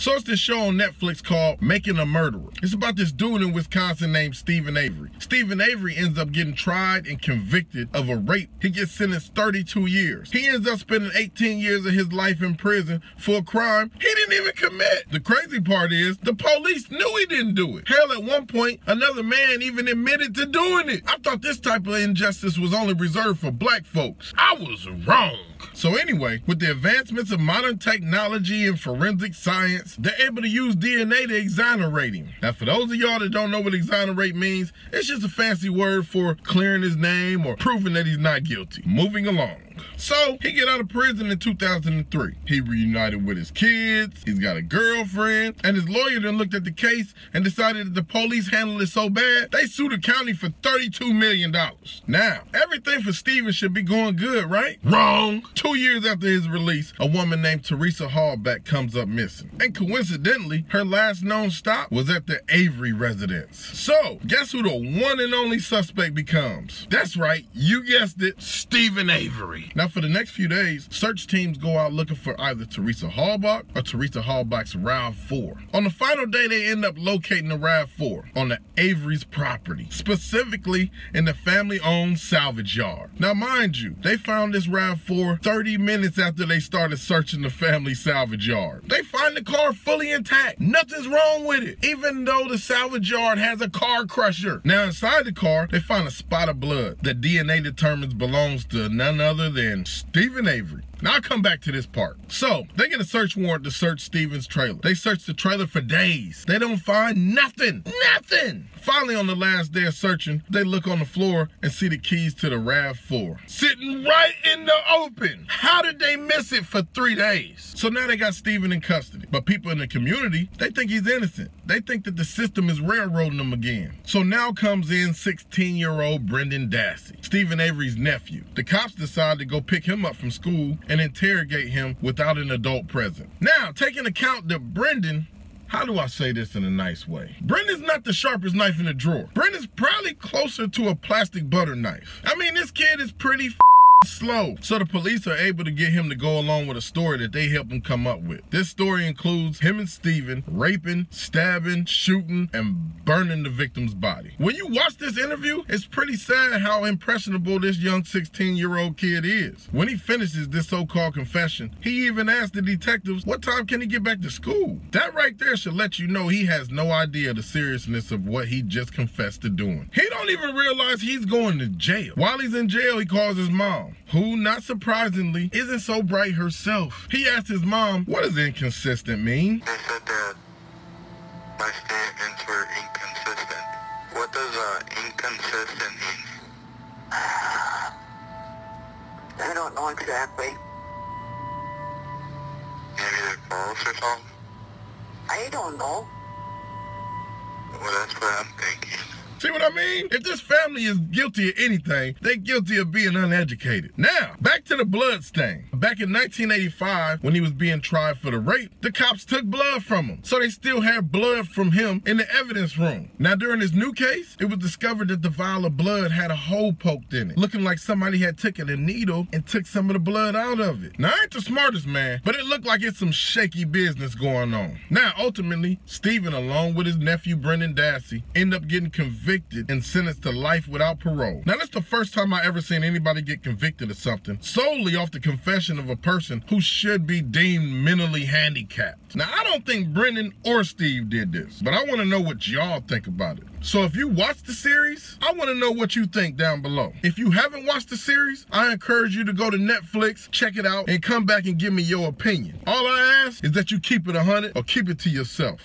So it's this show on Netflix called Making a Murderer. It's about this dude in Wisconsin named Stephen Avery. Stephen Avery ends up getting tried and convicted of a rape. He gets sentenced 32 years. He ends up spending 18 years of his life in prison for a crime he didn't even commit. The crazy part is the police knew he didn't do it. Hell, at one point, another man even admitted to doing it. I thought this type of injustice was only reserved for black folks. I was wrong. So anyway, with the advancements of modern technology and forensic science, they're able to use DNA to exonerate him. Now, for those of y'all that don't know what exonerate means, it's just a fancy word for clearing his name or proving that he's not guilty. Moving along. So, he get out of prison in 2003. He reunited with his kids, he's got a girlfriend, and his lawyer then looked at the case and decided that the police handled it so bad, they sued the county for $32 million. Now, everything for Stephen should be going good, right? Wrong! 2 years after his release, a woman named Teresa Hallback comes up missing. And coincidentally, her last known stop was at the Avery residence. So, guess who the one and only suspect becomes? That's right, you guessed it, Stephen Avery. Now, for the next few days, search teams go out looking for either Teresa Hallback or Teresa Hallback's RAV4. On the final day, they end up locating the RAV4 on the Avery's property, specifically in the family-owned salvage yard. Now, mind you, they found this RAV4 30 minutes after they started searching the family salvage yard. They find the car fully intact. Nothing's wrong with it, even though the salvage yard has a car crusher. Now, inside the car, they find a spot of blood that DNA determines belongs to none other than Stephen Avery. Now, I'll come back to this part. So, they get a search warrant to search Stephen's trailer. They search the trailer for days. They don't find nothing. Nothing! Finally, on the last day of searching, they look on the floor and see the keys to the RAV4 sitting right in the open. How did they miss it for 3 days? So now they got Stephen in custody. But people in the community, they think he's innocent. They think that the system is railroading him again. So now comes in 16-year-old Brendan Dassey, Stephen Avery's nephew. The cops decide to go pick him up from school and interrogate him without an adult present. Now, taking account that Brendan, how do I say this in a nice way? Brendan's not the sharpest knife in the drawer. Brendan's probably closer to a plastic butter knife. I mean, this kid is pretty slow. So the police are able to get him to go along with a story that they helped him come up with. This story includes him and Stephen raping, stabbing, shooting, and burning the victim's body. When you watch this interview, it's pretty sad how impressionable this young 16-year-old kid is. When he finishes this so-called confession, he even asked the detectives, what time can he get back to school? That right there should let you know he has no idea the seriousness of what he just confessed to doing. He don't even realize he's going to jail. While he's in jail, he calls his mom, who, not surprisingly, isn't so bright herself. He asked his mom, what does inconsistent mean? They said that my statements were inconsistent. What does inconsistent mean? I don't know exactly. Maybe they're false or something? I don't know. Well, that's what I'm thinking. See what I mean? If this family is guilty of anything, they're guilty of being uneducated. Now, back to the blood stain. Back in 1985, when he was being tried for the rape, the cops took blood from him. So they still had blood from him in the evidence room. Now, during his new case, it was discovered that the vial of blood had a hole poked in it, looking like somebody had taken a needle and took some of the blood out of it. Now, I ain't the smartest man, but it looked like it's some shaky business going on. Now, ultimately, Stephen, along with his nephew, Brendan Dassey, end up getting convicted and sentenced to life without parole. Now, that's the first time I ever seen anybody get convicted of something solely off the confession of a person who should be deemed mentally handicapped. Now, I don't think Brendan or Steve did this, but I want to know what y'all think about it. So if you watched the series, I want to know what you think down below. If you haven't watched the series, I encourage you to go to Netflix, check it out, and come back and give me your opinion. All I ask is that you keep it 100 or keep it to yourself.